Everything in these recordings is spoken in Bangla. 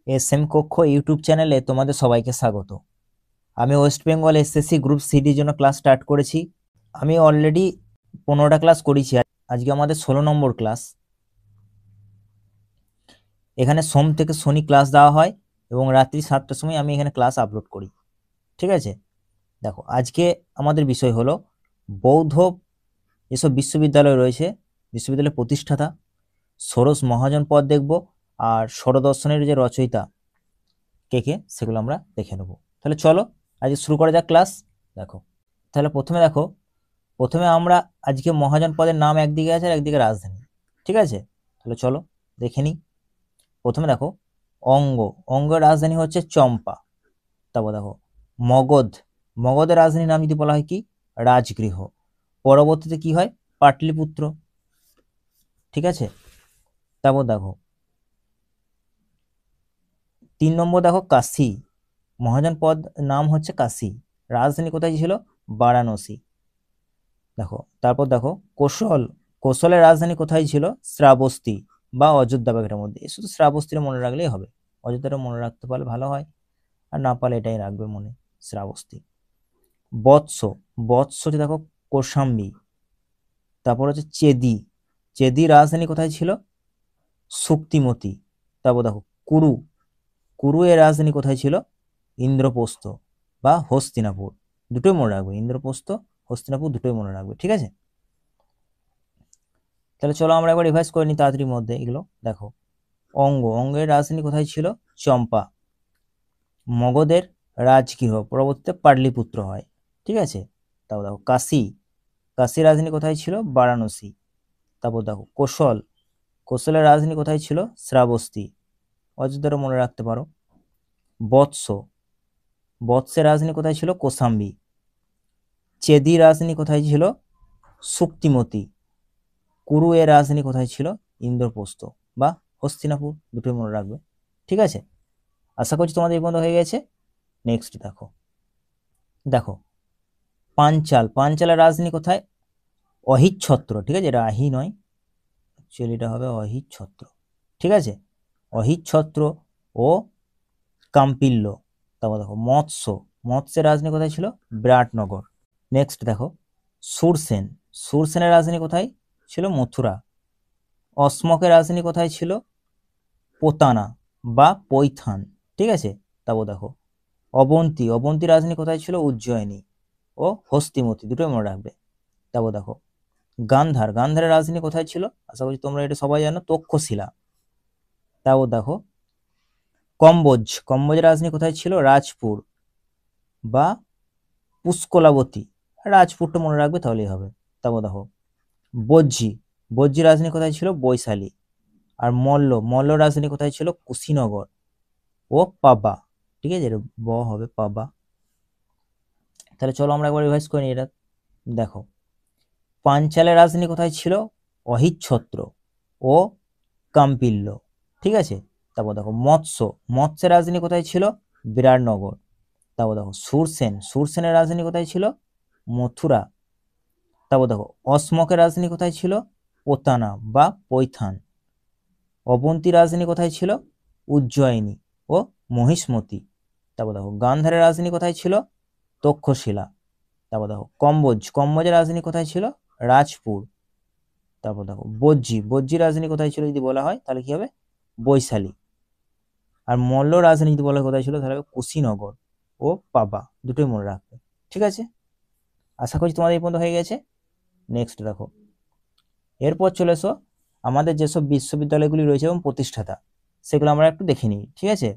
এসএম কক্ষ ইউটিউব চ্যানেলে তোমাদের সবাইকে স্বাগত। আমি ওয়েস্ট বেঙ্গল এসএসসি গ্রুপ সিডির জন্য ক্লাস স্টার্ট করেছি। আমি অলরেডি 15টা ক্লাস করেছি, আজকে আমাদের 16 নম্বর ক্লাস। এখানে সোম থেকে শনি ক্লাস দেওয়া হয় এবং রাত্রি 7টার সময় আমি এখানে ক্লাস আপলোড করি। ঠিক আছে, দেখো আজকে আমাদের বিষয় হলো বৌদ্ধ যেসব বিশ্ববিদ্যালয় রয়েছে, বিশ্ববিদ্যালয়ের প্রতিষ্ঠাতা ষোড়শ মহাজন পদ দেখব, আর ষড়দর্শনের যে রচয়িতা কে কে সেগুলো আমরা দেখে নেব। তাহলে চলো আজকে শুরু করা যাক ক্লাস। দেখো তাহলে প্রথমে আমরা আজকে মহাজন পদের নাম একদিকে আছে আর একদিকে রাজধানী। ঠিক আছে, তাহলে চলো দেখে নিই। প্রথমে দেখো অঙ্গের রাজধানী হচ্ছে চম্পা। তারপর দেখো মগধের রাজধানীর নাম যদি বলা হয় কি, রাজগৃহ। পরবর্তীতে কি হয়, পাটলিপুত্র। ঠিক আছে, তারপর দেখো 3 নম্বর দেখো কাশী। মহাজন পদ নাম হচ্ছে কাশী, রাজধানী কোথায় ছিল, বারাণসী। দেখো তারপর দেখো কোশলের রাজধানী কোথায় ছিল, শ্রাবস্তী বা অযোধ্যা বাগের মধ্যে। শুধু শ্রাবস্তীটা মনে রাখলেই হবে, অযোধ্যাটা মনে রাখতে পারলে ভালো হয়, আর না পারলে এটাই রাখবে মনে, শ্রাবস্তী। বৎস দেখো কোশাম্বী। তারপর হচ্ছে চেদি রাজধানী কোথায় ছিল, শক্তিমতী। তারপর দেখো কুরু এর রাজধানী কোথায় ছিল, ইন্দ্রপ্রস্থ বা হস্তিনাপুর। দুটোই মনে রাখবে, ইন্দ্রপ্রস্থ হস্তিনাপুর দুটোই মনে রাখবে। ঠিক আছে, তাহলে চলো আমরা একবার রিভাইজ করে নিই তাড়াতাড়ির মধ্যে এগুলো। দেখো অঙ্গের রাজধানী কোথায় ছিল, চম্পা। মগধের রাজগৃহ, পরবর্তীতে পাটলিপুত্র হয়। ঠিক আছে, তারপর দেখো কাশীর রাজধানী কোথায় ছিল, বারাণসী। তারপর দেখো কোশলের রাজধানী কোথায় ছিল, শ্রাবস্তী। অযোধ্যাটা মনে রাখতে পারো। বৎসের রাজধানী কোথায় ছিল, কোশাম্বী। চেদির রাজধানী কোথায় ছিল, শক্তিমতী। কুরু এর রাজধানী কোথায় ছিল, ইন্দ্রপ্রস্থ বা হস্তিনাপুর। দুটোই মনে রাখবে। ঠিক আছে, আশা করছি তোমাদের এই পর্যন্ত হয়ে গেছে। নেক্সট দেখো পাঞ্চালের রাজধানী কোথায়, অহিচ্ছত্র। ঠিক আছে, এটা আহি নয়, অ্যাকচুয়ালি এটা হবে অহিচ্ছত্র। ঠিক আছে, অহিচ্ছত্র ও কাম্পিল্য। তারপর দেখো মৎস্যের রাজধানী কোথায় ছিল, বিরাটনগর। নেক্সট দেখো সুরসেনের রাজধানী কোথায় ছিল, মথুরা। অসমকের রাজধানী কোথায় ছিল, পোতানা বা পৈথান। ঠিক আছে, তারপর দেখো অবন্তীর রাজধানী কোথায় ছিল, উজ্জয়িনী ও হস্তিমতী। দুটোই মনে রাখবে। তারপর দেখো গান্ধারের রাজধানী কোথায় ছিল, আশা করছি তোমরা এটা সবাই জানো, তক্ষশিলা। তারপর দেখো কম্বোজের রাজধানী কোথায় ছিল, রাজপুর বা পুষ্কলাবতী। রাজপুরটা মনে রাখবে তাহলেই হবে। তারপর দেখো বজ্জি রাজধানী কোথায় ছিল, বৈশালী। আর মল্ল রাজধানী কোথায় ছিল, কুশীনগর ও পাবা। ঠিক আছে, ব হবে পাবা। তাহলে চলো আমরা একবার রিভাইজ করে নিই এটা। দেখো পাঞ্চালের রাজধানী কোথায় ছিল, অহিচ্ছত্র ও কাম্পিল্য। ঠিক আছে, তারপর দেখো মৎস্যের রাজধানী কোথায় ছিল, বিরাটনগর। তারপর দেখো সুরসেনের রাজধানী কোথায় ছিল, মথুরা। তারপর দেখো অসমকের রাজধানী কোথায় ছিল, পোতানা বা পৈথান। অবন্তীর রাজধানী কোথায় ছিল, উজ্জয়িনী ও মহিষ্মতি। তারপর দেখো গান্ধারের রাজধানী কোথায় ছিল, তক্ষশিলা। তারপর দেখো কম্বোজের রাজধানী কোথায় ছিল, রাজপুর। তারপর দেখো বজ্জির রাজধানী কোথায় ছিল যদি বলা হয় তাহলে কি হবে, বৈশালী। আর মল্ল রাজধানী যদি বলা হয় কোথায় ছিল, তাহলে হবে কুশীনগর ও পাবা। দুটোই মনে রাখবে। ঠিক আছে, আশা করছি তোমাদের এই পর্যন্ত হয়ে গেছে। নেক্সট দেখো, এরপর চলে এসো আমাদের যেসব বিশ্ববিদ্যালয়গুলি রয়েছে এবং প্রতিষ্ঠাতা, সেগুলো আমরা একটু দেখে নিই। ঠিক আছে,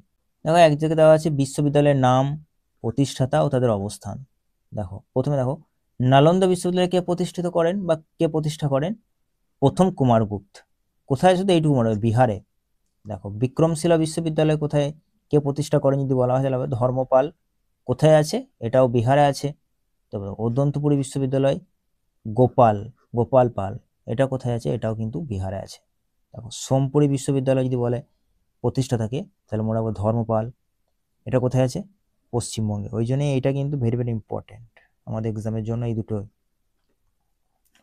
দেখো এক জায়গায় দেওয়া আছে বিশ্ববিদ্যালয়ের নাম, প্রতিষ্ঠাতা ও তাদের অবস্থান। দেখো প্রথমে দেখো নালন্দা বিশ্ববিদ্যালয় কে প্রতিষ্ঠিত করেন বা কে প্রতিষ্ঠা করেন, প্রথম কুমারগুপ্ত। কোথায়, শুধু এইটুকু মনে হবে, বিহারে। দেখো বিক্রমশিলা বিশ্ববিদ্যালয় কোথায়, কে প্রতিষ্ঠা করেন যদি বলা হয় তাহলে হবে ধর্মপাল। কোথায় আছে, এটাও বিহারে আছে। তারপর অদন্তপুরী বিশ্ববিদ্যালয়, গোপাল পাল, এটা কোথায় আছে, এটাও কিন্তু বিহারে আছে। দেখো সোমপুরি বিশ্ববিদ্যালয় যদি বলে প্রতিষ্ঠা থাকে তাহলে মনে রাখবো ধর্মপাল, এটা কোথায় আছে, পশ্চিমবঙ্গে। ওই জন্য এটা কিন্তু ভেরি ভেরি ইম্পর্টেন্ট আমাদের এক্সামের জন্য, এই দুটো।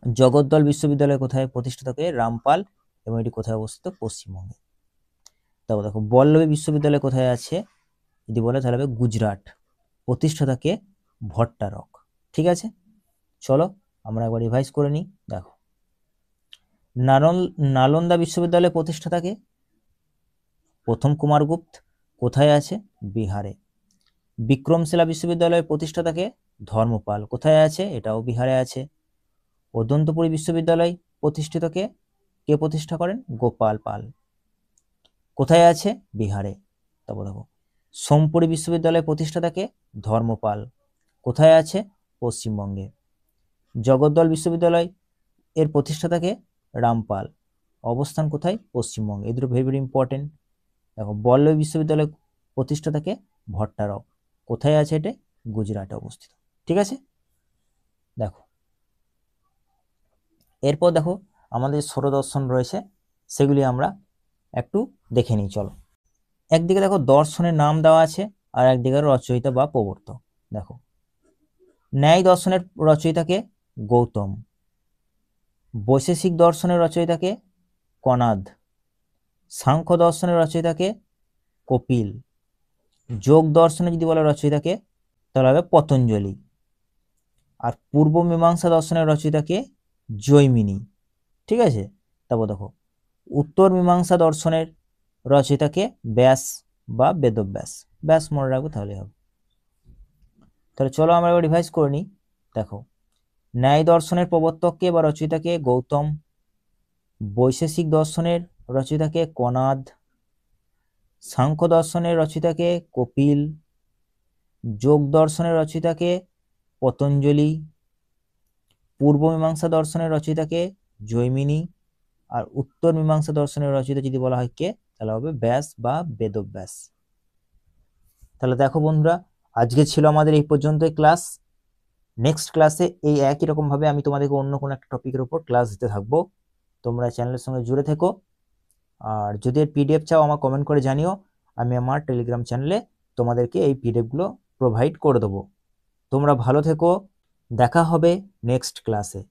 জগদ্দল বিশ্ববিদ্যালয় কোথায় প্রতিষ্ঠিত থাকে, রামপাল, এবং এটি কোথায় অবস্থিত, পশ্চিমবঙ্গে। তারপর দেখো বল্লভী বিশ্ববিদ্যালয় কোথায় আছে, যদি বলে তাহলে হবে গুজরাট, প্রতিষ্ঠাতা কে, ভট্টারক। ঠিক আছে, চলো আমরা একবার রিভাইজ করে নিই। দেখো নালন্দা বিশ্ববিদ্যালয়ের প্রতিষ্ঠাতা কে, প্রথম কুমারগুপ্ত, কোথায় আছে, বিহারে। বিক্রমশিলা বিশ্ববিদ্যালয়ের প্রতিষ্ঠাতা কে, ধর্মপাল, কোথায় আছে, এটাও বিহারে আছে। অদন্তপুরী বিশ্ববিদ্যালয় প্রতিষ্ঠিত কে, কে প্রতিষ্ঠা করেন, গোপাল পাল, কোথায় আছে, বিহারে। তারপর দেখো সোমপুরী বিশ্ববিদ্যালয়ের প্রতিষ্ঠাতা কে, ধর্মপাল, কোথায় আছে, পশ্চিমবঙ্গে। জগদ্দল বিশ্ববিদ্যালয় এর প্রতিষ্ঠাতা কে, রামপাল, অবস্থান কোথায়, পশ্চিমবঙ্গে। এই দুটো ভেরি ভেরি ইম্পর্টেন্ট। দেখো বল্লভী বিশ্ববিদ্যালয় প্রতিষ্ঠাতা কে, ভট্টারক, কোথায় আছে, এটা গুজরাটে অবস্থিত। ঠিক আছে, দেখো এরপর দেখো আমাদের ষোড়দর্শন রয়েছে, সেগুলি আমরা একটু দেখে নিই। চলো, একদিকে দেখো দর্শনের নাম দেওয়া আছে, আর একদিকে রচয়িতা বা প্রবর্তক। দেখো ন্যায় দর্শনের রচয়িতাকে গৌতম, বৈশেষিক দর্শনের রচয়িতাকে কনাদ, সাংখ্য দর্শনের রচয়িতাকে কপিল, যোগ দর্শনে যদি বলে রচয়িতাকে তাহলে হবে পতঞ্জলি, আর পূর্ব মীমাংসা দর্শনের রচয়িতাকে জৈমিনী। ঠিক আছে, তারপর দেখো উত্তর মীমাংসা দর্শনের রচয়িতাকে ব্যাস বা বেদব্যাস। ব্যাস মনে রাখবো তাহলে হবে। তাহলে চলো আমরা এবার রিভাইজ করে নিই। দেখো ন্যায় দর্শনের প্রবর্তককে বা রচয়িতাকে গৌতম, বৈশেষিক দর্শনের রচয়িতাকে কনাদ, সাংখ্য দর্শনের রচয়িতাকে কপিল, যোগ দর্শনের রচয়িতাকে পতঞ্জলি, পূর্ব মীমাংসা দর্শনের রচয়িতাকে জৈমিনী, আর উত্তর মীমাংসা দর্শনের রচয়িতা যদি বলা হয় কে, তাহলে হবে ব্যাস বা বেদব্যাস। তাহলে দেখো বন্ধুরা, আজকে ছিল আমাদের এই পর্যন্তই ক্লাস। নেক্সট ক্লাসে এই একই রকম ভাবে আমি তোমাদেরকে অন্য কোনো একটা টপিকের উপর ক্লাস দিতে থাকবো। তোমরা চ্যানেলের সঙ্গে জুড়ে থেকো, আর যদি এর পিডিএফ চাও আমার কমেন্ট করে জানিও, আমি আমার টেলিগ্রাম চ্যানেলে তোমাদেরকে এই পিডিএফগুলো প্রোভাইড করে দেবো। তোমরা ভালো থেকো, দেখা হবে নেক্সট ক্লাসে।